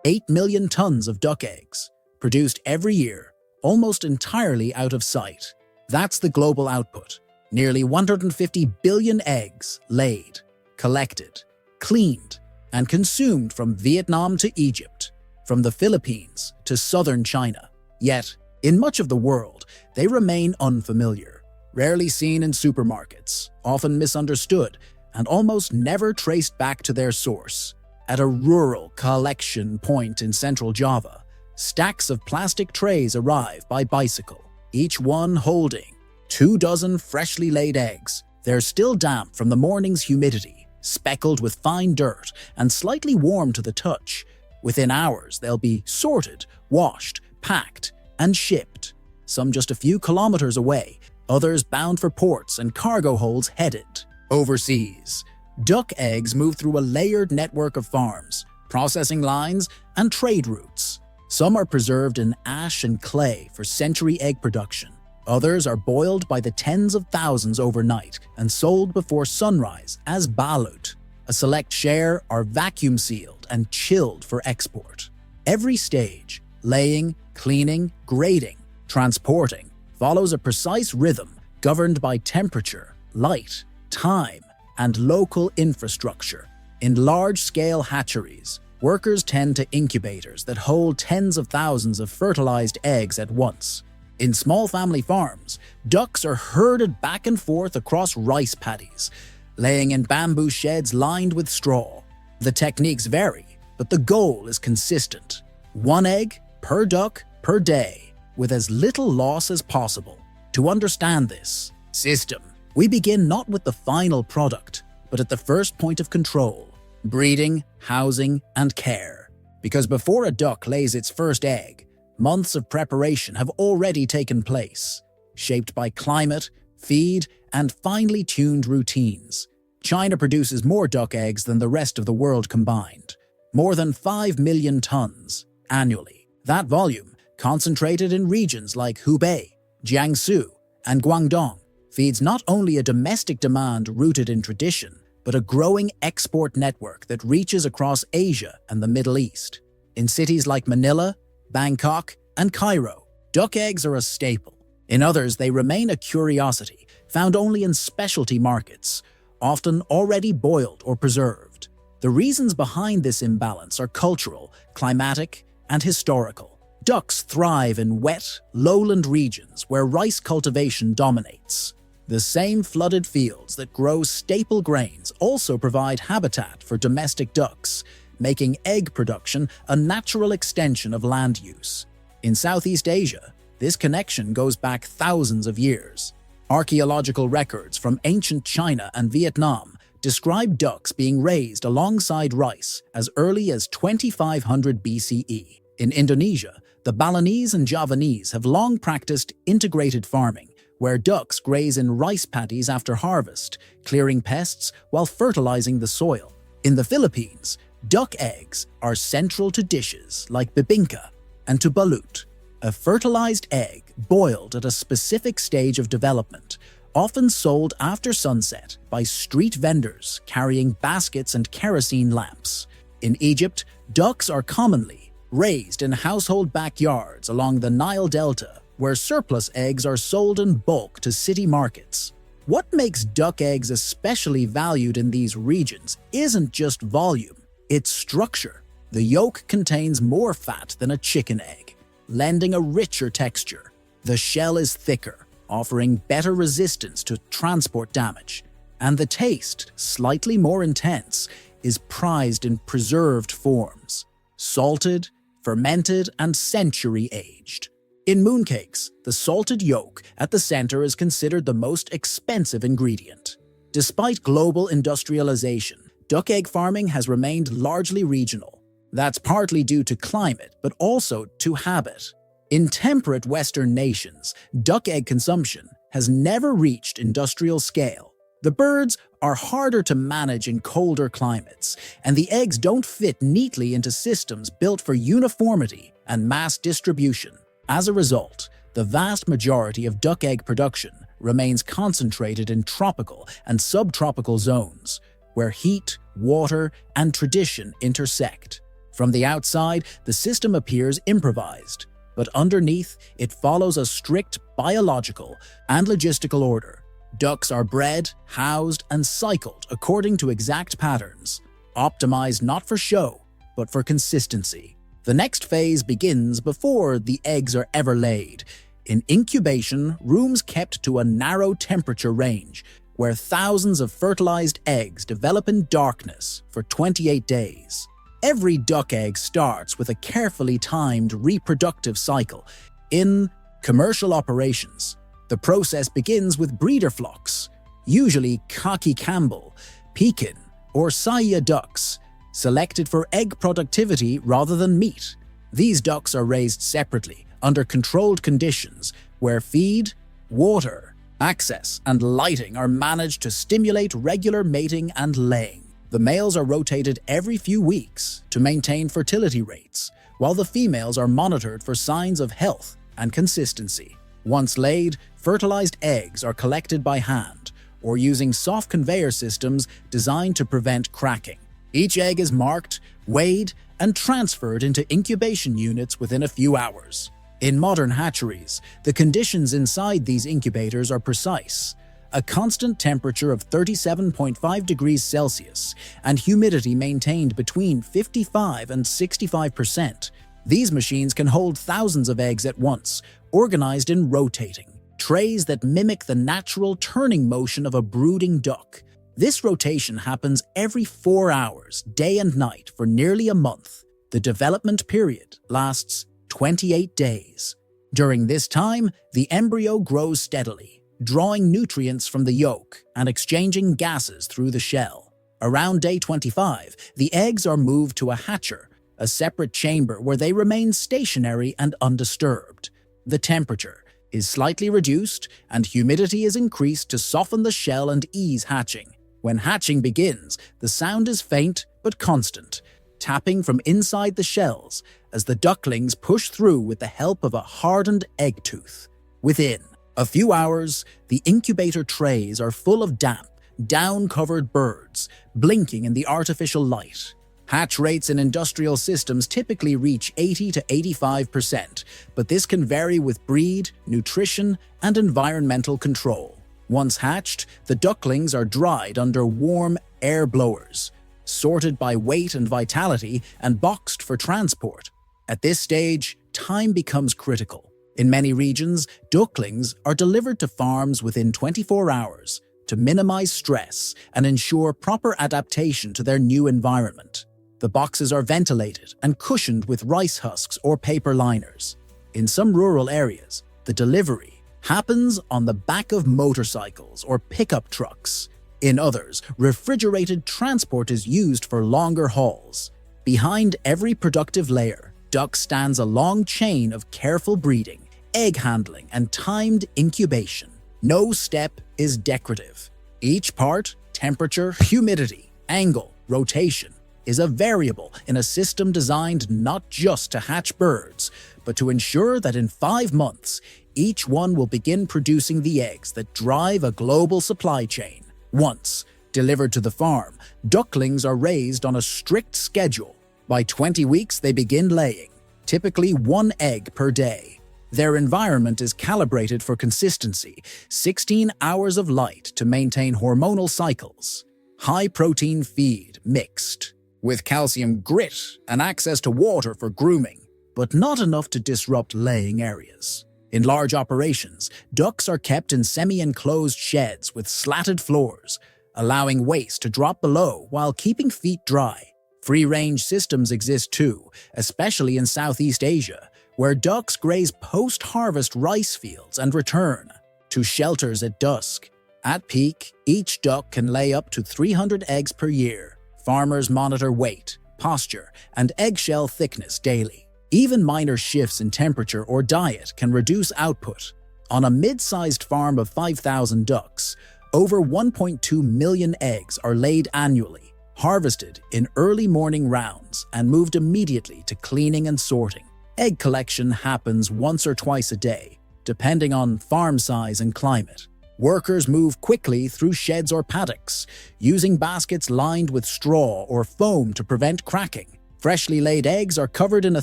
8 million tons of duck eggs, produced every year, almost entirely out of sight. That's the global output. Nearly 150 billion eggs laid, collected, cleaned, and consumed from Vietnam to Egypt, from the Philippines to southern China. Yet, in much of the world, they remain unfamiliar, rarely seen in supermarkets, often misunderstood, and almost never traced back to their source. At a rural collection point in central Java, stacks of plastic trays arrive by bicycle, each one holding 24 freshly laid eggs. They're still damp from the morning's humidity, speckled with fine dirt, and slightly warm to the touch. Within hours, they'll be sorted, washed, packed, and shipped. Some just a few kilometers away, others bound for ports and cargo holds headed overseas. Duck eggs move through a layered network of farms, processing lines, and trade routes. Some are preserved in ash and clay for century egg production. Others are boiled by the tens of thousands overnight and sold before sunrise as balut. A select share are vacuum-sealed and chilled for export. Every stage, laying, cleaning, grading, transporting, follows a precise rhythm governed by temperature, light, time, and local infrastructure. In large-scale hatcheries, workers tend to incubators that hold tens of thousands of fertilized eggs at once. In small family farms, ducks are herded back and forth across rice paddies, laying in bamboo sheds lined with straw. The techniques vary, but the goal is consistent. 1 egg per duck per day, with as little loss as possible. To understand this system, we begin not with the final product, but at the first point of control: breeding, housing, and care. Because before a duck lays its first egg, months of preparation have already taken place, shaped by climate, feed, and finely tuned routines. China produces more duck eggs than the rest of the world combined, more than 5 million tons annually. That volume, concentrated in regions like Hubei, Jiangsu, and Guangdong, feeds not only a domestic demand rooted in tradition, but a growing export network that reaches across Asia and the Middle East. In cities like Manila, Bangkok, and Cairo, duck eggs are a staple. In others, they remain a curiosity, found only in specialty markets, often already boiled or preserved. The reasons behind this imbalance are cultural, climatic, and historical. Ducks thrive in wet, lowland regions where rice cultivation dominates. The same flooded fields that grow staple grains also provide habitat for domestic ducks, making egg production a natural extension of land use. In Southeast Asia, this connection goes back thousands of years. Archaeological records from ancient China and Vietnam describe ducks being raised alongside rice as early as 2500 BCE. In Indonesia, the Balinese and Javanese have long practiced integrated farming, where ducks graze in rice paddies after harvest, clearing pests while fertilizing the soil. In the Philippines, duck eggs are central to dishes like bibingka and to balut, a fertilized egg boiled at a specific stage of development, often sold after sunset by street vendors carrying baskets and kerosene lamps. In Egypt, ducks are commonly raised in household backyards along the Nile Delta, where surplus eggs are sold in bulk to city markets. What makes duck eggs especially valued in these regions isn't just volume, it's structure. The yolk contains more fat than a chicken egg, lending a richer texture. The shell is thicker, offering better resistance to transport damage. And the taste, slightly more intense, is prized in preserved forms: salted, fermented, and century-aged. In mooncakes, the salted yolk at the center is considered the most expensive ingredient. Despite global industrialization, duck egg farming has remained largely regional. That's partly due to climate, but also to habit. In temperate Western nations, duck egg consumption has never reached industrial scale. The birds are harder to manage in colder climates, and the eggs don't fit neatly into systems built for uniformity and mass distribution. As a result, the vast majority of duck egg production remains concentrated in tropical and subtropical zones, where heat, water, and tradition intersect. From the outside, the system appears improvised, but underneath, it follows a strict biological and logistical order. Ducks are bred, housed, and cycled according to exact patterns, optimized not for show, but for consistency. The next phase begins before the eggs are ever laid. In incubation, rooms kept to a narrow temperature range, where thousands of fertilized eggs develop in darkness for 28 days. Every duck egg starts with a carefully timed reproductive cycle. In commercial operations, the process begins with breeder flocks, usually Khaki Campbell, Pekin, or Saya ducks, selected for egg productivity rather than meat. These ducks are raised separately, under controlled conditions, where feed, water, access, and lighting are managed to stimulate regular mating and laying. The males are rotated every few weeks to maintain fertility rates, while the females are monitored for signs of health and consistency. Once laid, fertilized eggs are collected by hand or using soft conveyor systems designed to prevent cracking. Each egg is marked, weighed, and transferred into incubation units within a few hours. In modern hatcheries, the conditions inside these incubators are precise. A constant temperature of 37.5 degrees Celsius and humidity maintained between 55 and 65%. These machines can hold thousands of eggs at once, organized in rotating trays that mimic the natural turning motion of a brooding duck. This rotation happens every 4 hours, day and night, for nearly a month. The development period lasts 28 days. During this time, the embryo grows steadily, drawing nutrients from the yolk and exchanging gases through the shell. Around day 25, the eggs are moved to a hatcher, a separate chamber where they remain stationary and undisturbed. The temperature is slightly reduced and humidity is increased to soften the shell and ease hatching. When hatching begins, the sound is faint but constant, tapping from inside the shells as the ducklings push through with the help of a hardened egg tooth. Within a few hours, the incubator trays are full of damp, down-covered birds, blinking in the artificial light. Hatch rates in industrial systems typically reach 80 to 85%, but this can vary with breed, nutrition, and environmental control. Once hatched, the ducklings are dried under warm air blowers, sorted by weight and vitality, and boxed for transport. At this stage, time becomes critical. In many regions, ducklings are delivered to farms within 24 hours to minimize stress and ensure proper adaptation to their new environment. The boxes are ventilated and cushioned with rice husks or paper liners. In some rural areas, the delivery happens on the back of motorcycles or pickup trucks. In others, refrigerated transport is used for longer hauls. Behind every productive layer, duck stands a long chain of careful breeding, egg handling, and timed incubation. No step is decorative. Each part, temperature, humidity, angle, rotation, is a variable in a system designed not just to hatch birds, but to ensure that in 5 months, each one will begin producing the eggs that drive a global supply chain. Once delivered to the farm, ducklings are raised on a strict schedule. By 20 weeks, they begin laying, typically 1 egg per day. Their environment is calibrated for consistency, 16 hours of light to maintain hormonal cycles, high-protein feed mixed with calcium grit and access to water for grooming, but not enough to disrupt laying areas. In large operations, ducks are kept in semi-enclosed sheds with slatted floors, allowing waste to drop below while keeping feet dry. Free-range systems exist too, especially in Southeast Asia, where ducks graze post-harvest rice fields and return to shelters at dusk. At peak, each duck can lay up to 300 eggs per year. Farmers monitor weight, posture, and eggshell thickness daily. Even minor shifts in temperature or diet can reduce output. On a mid-sized farm of 5,000 ducks, over 1.2 million eggs are laid annually, harvested in early morning rounds and moved immediately to cleaning and sorting. Egg collection happens once or twice a day, depending on farm size and climate. Workers move quickly through sheds or paddocks, using baskets lined with straw or foam to prevent cracking. Freshly laid eggs are covered in a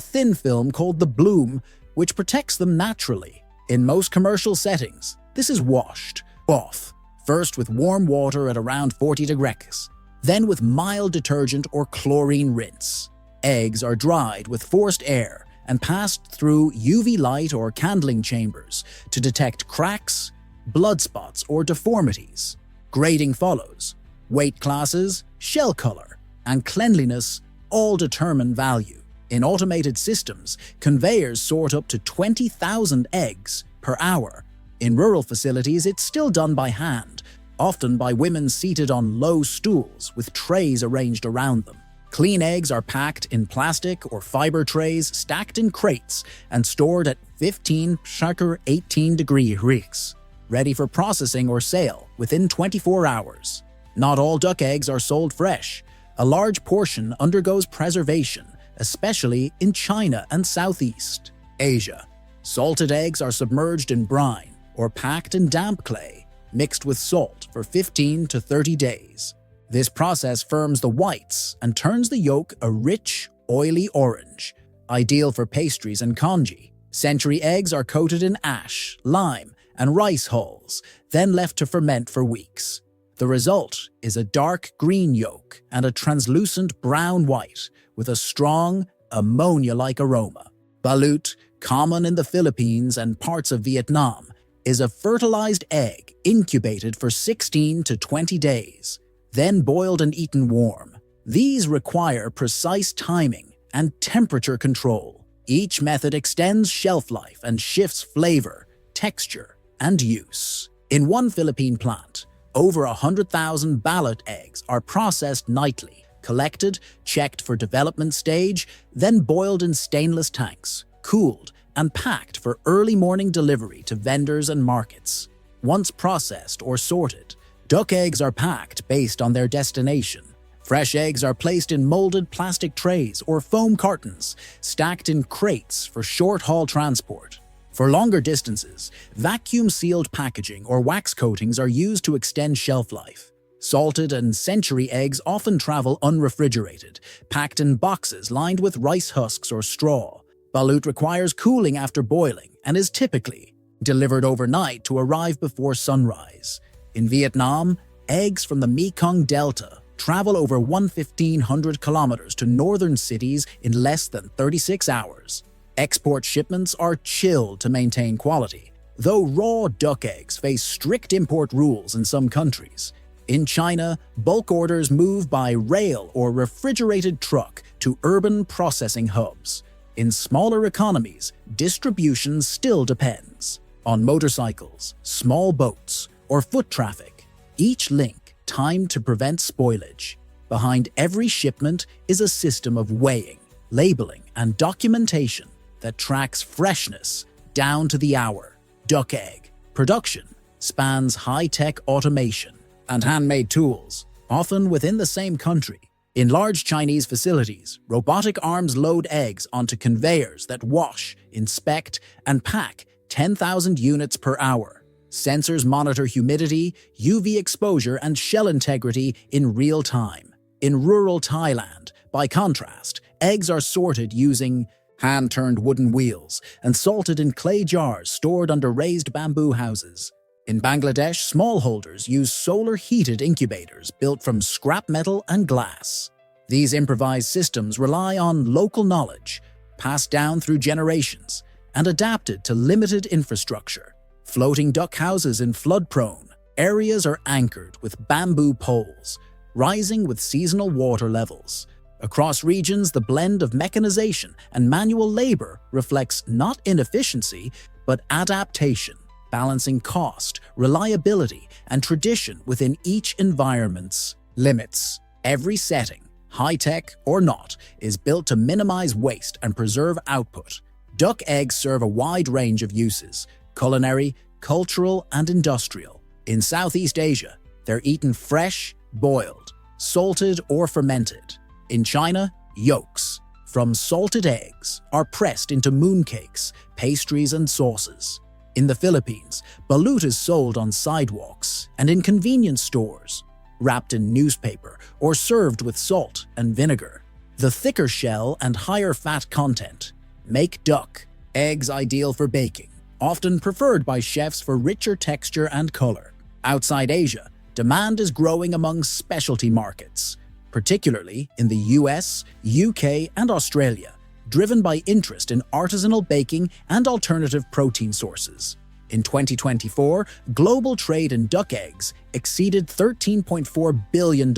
thin film called the bloom, which protects them naturally. In most commercial settings, this is washed off, first with warm water at around 40 degrees, then with mild detergent or chlorine rinse. Eggs are dried with forced air and passed through UV light or candling chambers to detect cracks, blood spots, or deformities. Grading follows. Weight classes, shell color, and cleanliness all determine value. In automated systems, conveyors sort up to 20,000 eggs per hour. In rural facilities, it's still done by hand, often by women seated on low stools with trays arranged around them. Clean eggs are packed in plastic or fiber trays stacked in crates and stored at 18 degrees, ready for processing or sale within 24 hours. Not all duck eggs are sold fresh. A large portion undergoes preservation, especially in China and Southeast Asia. Salted eggs are submerged in brine or packed in damp clay, mixed with salt for 15 to 30 days. This process firms the whites and turns the yolk a rich, oily orange, ideal for pastries and congee. Century eggs are coated in ash, lime, and rice hulls, then left to ferment for weeks. The result is a dark green yolk and a translucent brown white with a strong, ammonia-like aroma. Balut, common in the Philippines and parts of Vietnam, is a fertilized egg incubated for 16 to 20 days, then boiled and eaten warm. These require precise timing and temperature control. Each method extends shelf life and shifts flavor, texture, and use. In one Philippine plant, over 100,000 ballot eggs are processed nightly, collected, checked for development stage, then boiled in stainless tanks, cooled, and packed for early morning delivery to vendors and markets. Once processed or sorted, duck eggs are packed based on their destination. Fresh eggs are placed in molded plastic trays or foam cartons, stacked in crates for short-haul transport. For longer distances, vacuum-sealed packaging or wax coatings are used to extend shelf life. Salted and century eggs often travel unrefrigerated, packed in boxes lined with rice husks or straw. Balut requires cooling after boiling and is typically delivered overnight to arrive before sunrise. In Vietnam, eggs from the Mekong Delta travel over 1,500 kilometers to northern cities in less than 36 hours. Export shipments are chilled to maintain quality, though raw duck eggs face strict import rules in some countries. In China, bulk orders move by rail or refrigerated truck to urban processing hubs. In smaller economies, distribution still depends on motorcycles, small boats, or foot traffic, each link timed to prevent spoilage. Behind every shipment is a system of weighing, labeling, and documentation that tracks freshness down to the hour. Duck egg production spans high-tech automation and handmade tools, often within the same country. In large Chinese facilities, robotic arms load eggs onto conveyors that wash, inspect, and pack 10,000 units per hour. Sensors monitor humidity, UV exposure, and shell integrity in real time. In rural Thailand, by contrast, eggs are sorted using hand-turned wooden wheels and salted in clay jars stored under raised bamboo houses. In Bangladesh, smallholders use solar-heated incubators built from scrap metal and glass. These improvised systems rely on local knowledge, passed down through generations, and adapted to limited infrastructure. Floating duck houses in flood-prone areas are anchored with bamboo poles, rising with seasonal water levels. Across regions, the blend of mechanization and manual labor reflects not inefficiency, but adaptation, balancing cost, reliability, and tradition within each environment's limits. Every setting, high-tech or not, is built to minimize waste and preserve output. Duck eggs serve a wide range of uses: culinary, cultural, and industrial. In Southeast Asia, they're eaten fresh, boiled, salted, or fermented. In China, yolks from salted eggs are pressed into mooncakes, pastries, and sauces. In the Philippines, balut is sold on sidewalks and in convenience stores, wrapped in newspaper or served with salt and vinegar. The thicker shell and higher fat content make duck eggs ideal for baking, often preferred by chefs for richer texture and color. Outside Asia, demand is growing among specialty markets, particularly in the US, UK, and Australia, driven by interest in artisanal baking and alternative protein sources. In 2024, global trade in duck eggs exceeded $13.4 billion,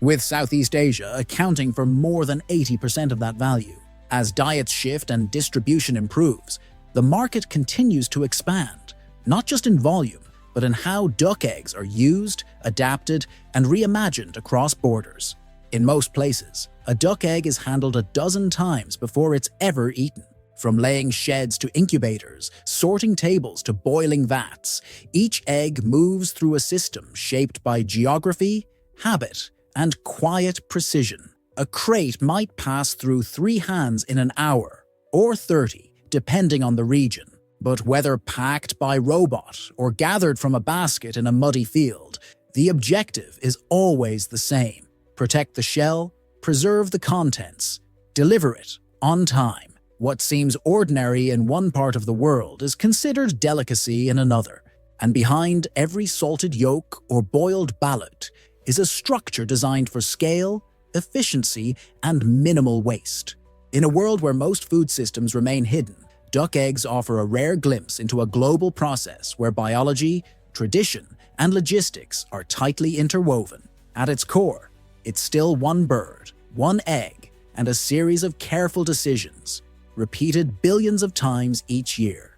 with Southeast Asia accounting for more than 80% of that value. As diets shift and distribution improves, the market continues to expand, not just in volume, but in how duck eggs are used, adapted, and reimagined across borders. In most places, a duck egg is handled a dozen times before it's ever eaten. From laying sheds to incubators, sorting tables to boiling vats, each egg moves through a system shaped by geography, habit, and quiet precision. A crate might pass through 3 hands in an hour, or 30, depending on the region. But whether packed by robot or gathered from a basket in a muddy field, the objective is always the same: protect the shell, preserve the contents, deliver it on time. What seems ordinary in one part of the world is considered delicacy in another, and behind every salted yolk or boiled ballot is a structure designed for scale, efficiency, and minimal waste. In a world where most food systems remain hidden, duck eggs offer a rare glimpse into a global process where biology, tradition, and logistics are tightly interwoven. At its core, it's still one bird, one egg, and a series of careful decisions, repeated billions of times each year.